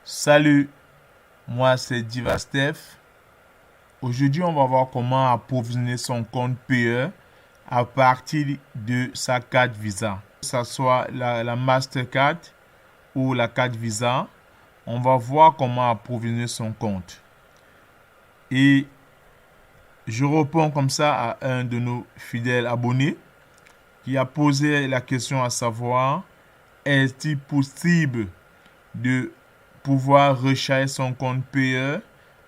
Salut, moi c'est Divastef. Aujourd'hui, on va voir comment approvisionner son compte PE à partir de sa carte Visa. Que ce soit la Mastercard ou la carte Visa, on va voir comment approvisionner son compte. Et je réponds comme ça à un de nos fidèles abonnés qui a posé la question à savoir, est-il possible de pouvoir recharger son compte PE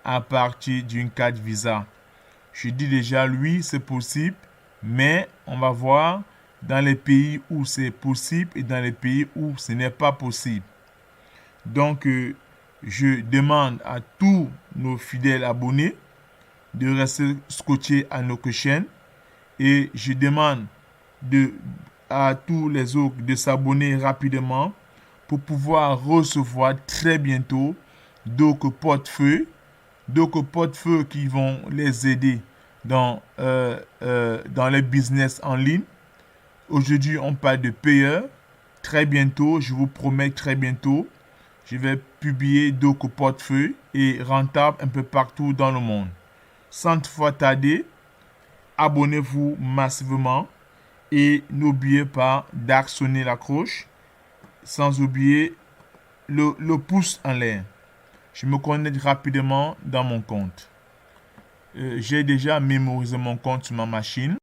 à partir d'une carte Visa? Je dis déjà oui, c'est possible, mais on va voir dans les pays où c'est possible et dans les pays où ce n'est pas possible. Donc, je demande à tous nos fidèles abonnés de rester scotchés à notre chaîne et je demande à tous les autres de s'abonner rapidement pour pouvoir recevoir très bientôt d'autres portefeuilles qui vont les aider dans les business en ligne. Aujourd'hui, on parle de payeurs. Très bientôt, je vous promets très bientôt, je vais publier d'autres portefeuilles et rentables un peu partout dans le monde. Sans toutefois tarder, abonnez-vous massivement et n'oubliez pas d'actionner la cloche, sans oublier le pouce en l'air. Je me connecte rapidement dans mon compte. J'ai déjà mémorisé mon compte sur ma machine.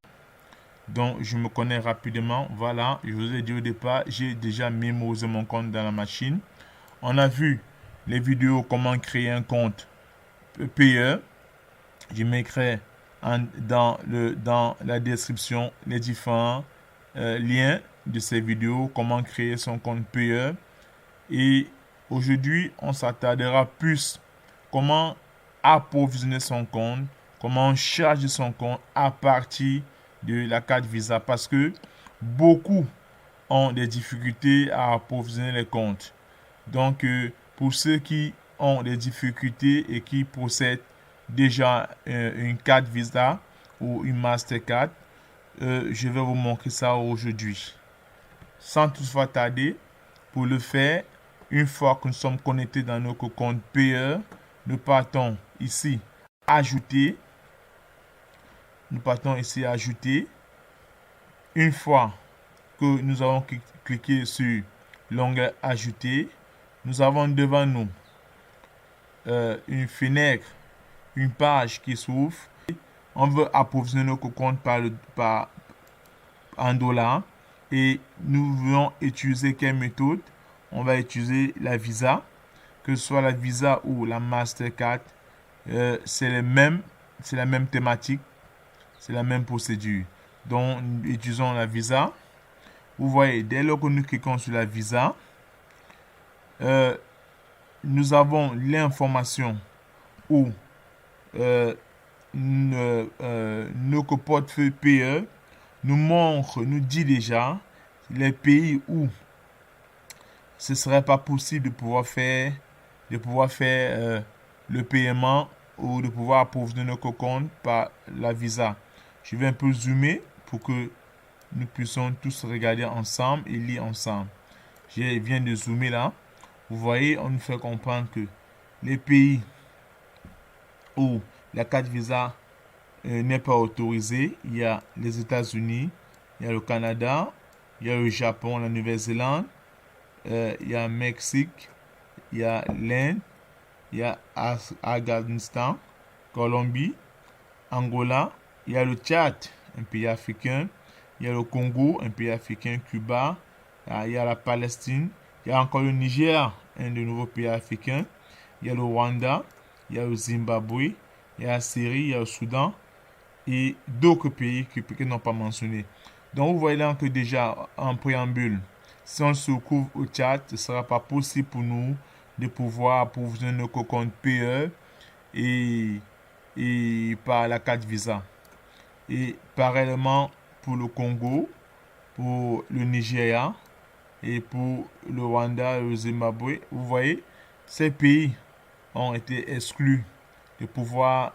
Donc, je me connecte rapidement. Voilà, je vous ai dit au départ, j'ai déjà mémorisé mon compte dans la machine. On a vu les vidéos comment créer un compte payeur. Je mettrai dans la description les différents liens de ces vidéos, comment créer son compte payeur. Et aujourd'hui, on s'attardera plus comment approvisionner son compte, comment charger son compte à partir de la carte Visa parce que beaucoup ont des difficultés à approvisionner les comptes. Donc, pour ceux qui ont des difficultés et qui possèdent déjà une carte Visa ou une Mastercard, je vais vous montrer ça aujourd'hui. Sans toutefois tarder, pour le faire, une fois que nous sommes connectés dans notre compte payeur, nous partons ici ajouter. Nous partons ici ajouter. Une fois que nous avons cliqué sur l'onglet ajouter, nous avons devant nous une fenêtre, une page qui s'ouvre. On veut approvisionner notre compte en dollars et nous voulons utiliser quelle méthode? On va utiliser la Visa, que ce soit la Visa ou la Mastercard, c'est la même thématique, c'est la même procédure. Donc, nous utilisons la Visa. Vous voyez, dès lors que nous cliquons sur la Visa, nous avons l'information où notre portefeuille PE nous dit déjà les pays où ce ne serait pas possible de pouvoir faire le paiement ou de pouvoir approvisionner notre compte par la Visa. Je vais un peu zoomer pour que nous puissions tous regarder ensemble et lire ensemble. Je viens de zoomer là. Vous voyez, on nous fait comprendre que les pays où la carte Visa n'est pas autorisée, il y a les États-Unis, il y a le Canada, il y a le Japon, la Nouvelle-Zélande, il y a le Mexique, il y a l'Inde, il y a Afghanistan, Colombie, Angola, il y a le Tchad, un pays africain, il y a le Congo, un pays africain, Cuba, il y a la Palestine, il y a encore le Niger, un de nouveaux pays africains, il y a le Rwanda, il y a le Zimbabwe, il y a la Syrie, il y a le Soudan et d'autres pays que n'ont pas mentionné. Donc vous voyez là que déjà en préambule, si on se couvre au Tchad, ce ne sera pas possible pour nous de pouvoir approvisionner nos comptes PE et par la carte Visa. Et parallèlement pour le Congo, pour le Nigeria et pour le Rwanda et le Zimbabwe, vous voyez, ces pays ont été exclus de pouvoir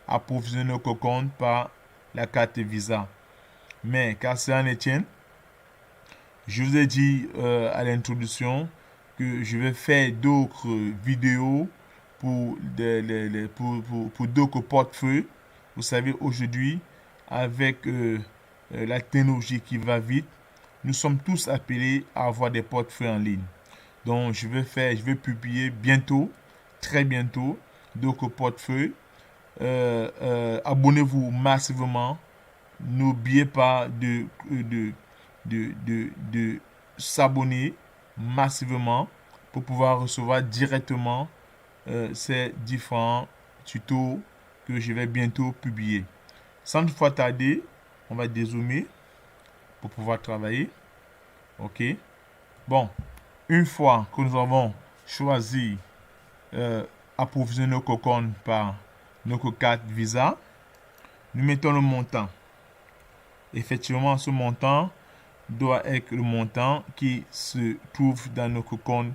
approvisionner nos comptes par la carte Visa. Mais qu'à cela ne tienne, Je vous ai dit à l'introduction que je vais faire d'autres vidéos pour d'autres portefeuilles. Vous savez, aujourd'hui, avec la technologie qui va vite, nous sommes tous appelés à avoir des portefeuilles en ligne. Donc, je vais publier bientôt, très bientôt, d'autres portefeuilles. Abonnez-vous massivement. N'oubliez pas de s'abonner massivement pour pouvoir recevoir directement ces différents tutos que je vais bientôt publier. Sans fois tarder, on va dézoomer pour pouvoir travailler. OK. Bon, une fois que nous avons choisi approvisionner nos cocons par notre carte Visa, nous mettons le montant. Effectivement, ce montant doit être le montant qui se trouve dans notre compte,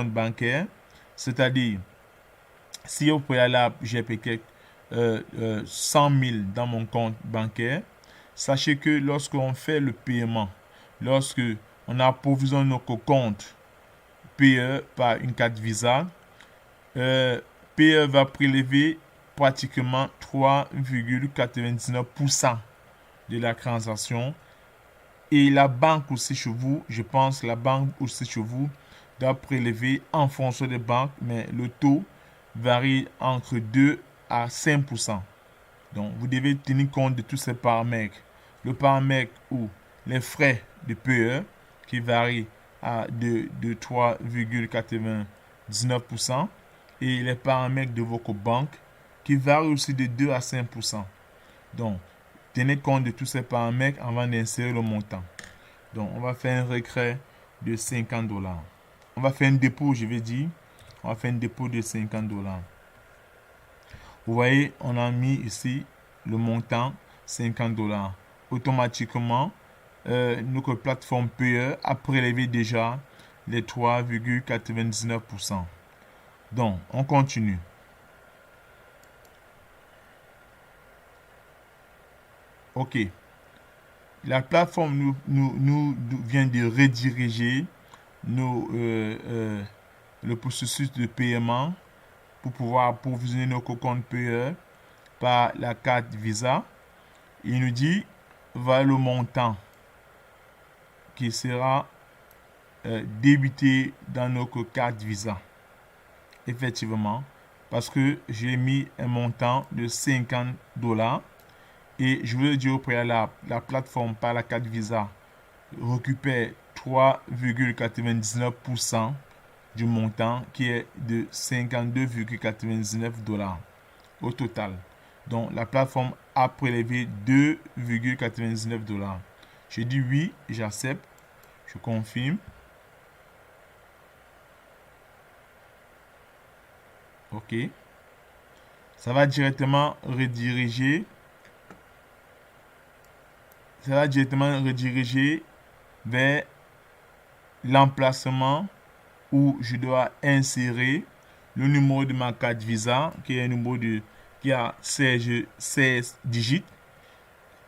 bancaire. C'est-à-dire, si au préalable, j'ai peut-être 100 000 dans mon compte bancaire, sachez que lorsqu'on fait le paiement, lorsque on approvisionne notre compte PE par une carte Visa, PE va prélever pratiquement 3,99% de la transaction. Et la banque aussi chez vous, je pense, la banque aussi chez vous doit prélever en fonction des banques, mais le taux varie entre 2 à 5%. Donc, vous devez tenir compte de tous ces paramètres. Le paramètre ou les frais de PE qui varient de 3,99% et les paramètres de votre banque qui varient aussi de 2 à 5%. Donc, tenez compte de tous ces paramètres avant d'insérer le montant. Donc, on va faire un retrait de 50 $. On va faire un dépôt, je vais dire. On va faire un dépôt de 50 $. Vous voyez, on a mis ici le montant 50 $. Automatiquement, notre plateforme PE a prélevé déjà les 3,99%. Donc, on continue. OK. La plateforme nous vient de rediriger le processus de paiement pour pouvoir approvisionner nos comptes PE par la carte Visa. Il nous dit voilà le montant qui sera débité dans notre carte Visa. Effectivement, parce que j'ai mis un montant de 50 $. Et je veux dire au préalable, la plateforme par la carte Visa récupère 3,99% du montant qui est de 52,99 $ au total. Donc la plateforme a prélevé 2,99 $. Je dis oui, j'accepte, je confirme. OK. Ça va directement rediriger vers l'emplacement où je dois insérer le numéro de ma carte Visa, qui est un numéro qui a 16 digits,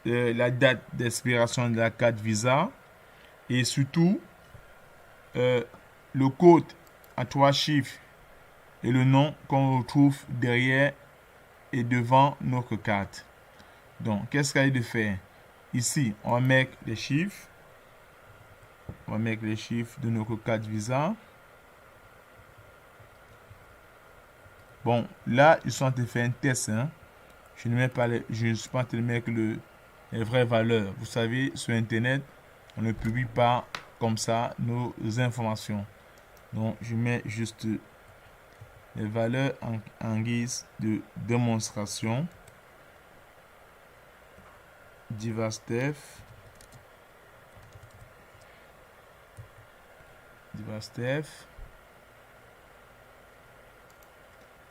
la date d'expiration de la carte Visa et surtout le code à 3 chiffres et le nom qu'on retrouve derrière et devant notre carte. Donc, qu'est-ce qu'il y a de faire? Ici, on va mettre les chiffres. On va mettre les chiffres de notre carte Visa. Bon, là, ils sont en train de faire un test. Je ne suis pas en train de mettre les vraies valeurs. Vous savez, sur Internet, on ne publie pas comme ça nos informations. Donc, je mets juste les valeurs en guise de démonstration. Divastef.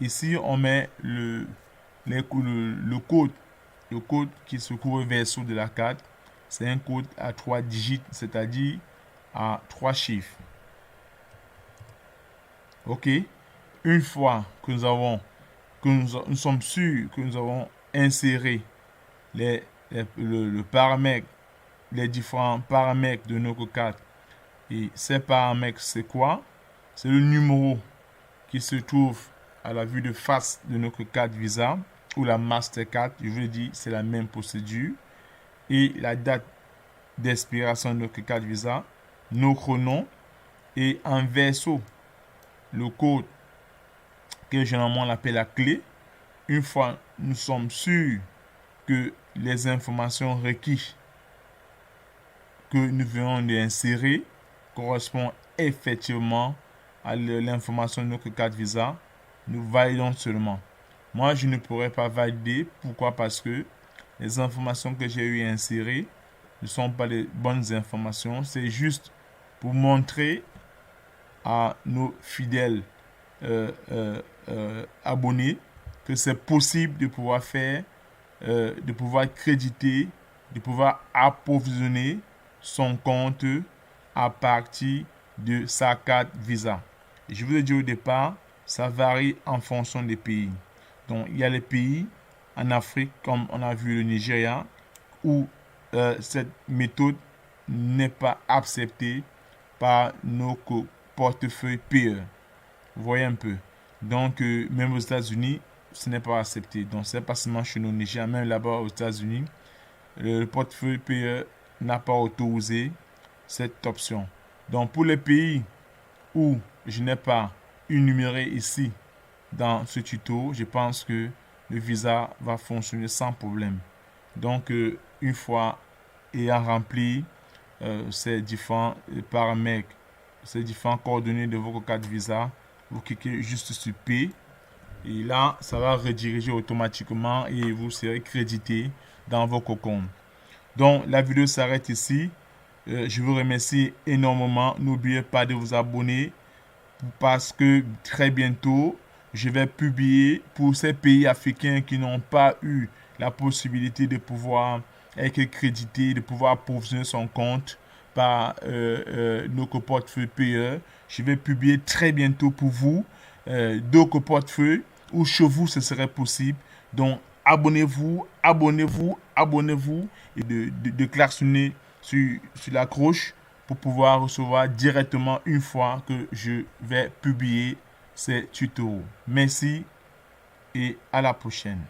Ici, on met le code. Le code qui se trouve au verso de la carte. C'est un code à 3 digits, c'est-à-dire à 3 chiffres. OK. Une fois que nous sommes sûrs que nous avons inséré le paramètre les différents paramètres de notre carte. Et ces paramètres, c'est quoi? C'est le numéro qui se trouve à la vue de face de notre carte Visa ou la Mastercard. Je vous le dis, c'est la même procédure. Et la date d'expiration de notre carte Visa, notre nom et en verso, le code que généralement on appelle la clé. Une fois nous sommes sûrs que les informations requises que nous venons d'insérer correspondent effectivement à l'information de notre carte Visa, nous validons seulement. Moi, je ne pourrais pas valider. Pourquoi? Parce que les informations que j'ai eu à insérer ne sont pas les bonnes informations. C'est juste pour montrer à nos fidèles abonnés que c'est possible de pouvoir faire, de pouvoir créditer, de pouvoir approvisionner son compte à partir de sa carte Visa. Et je vous ai dit au départ, ça varie en fonction des pays. Donc, il y a les pays en Afrique, comme on a vu le Nigeria, où cette méthode n'est pas acceptée par nos portefeuilles payeurs. Vous voyez un peu. Donc, même aux États-Unis, ce n'est pas accepté. Donc, c'est pas seulement chez nous, Nigeria, même là-bas aux États-Unis, le portefeuille payeur n'a pas autorisé cette option. Donc, pour les pays où je n'ai pas énuméré ici dans ce tuto, je pense que le visa va fonctionner sans problème. Donc, une fois ayant rempli ces différents paramètres, ces différentes coordonnées de votre carte Visa, vous cliquez juste sur P et là, ça va rediriger automatiquement et vous serez crédité dans votre compte. Donc, la vidéo s'arrête ici. Je vous remercie énormément. N'oubliez pas de vous abonner parce que très bientôt, je vais publier pour ces pays africains qui n'ont pas eu la possibilité de pouvoir être crédité, de pouvoir approvisionner son compte par nos portefeuilles payeurs. Je vais publier très bientôt pour vous d'autres portefeuilles où chez vous ce serait possible. Donc abonnez-vous, abonnez-vous, abonnez-vous et de klaxonner sur la cloche pour pouvoir recevoir directement une fois que je vais publier ces tutos. Merci et à la prochaine.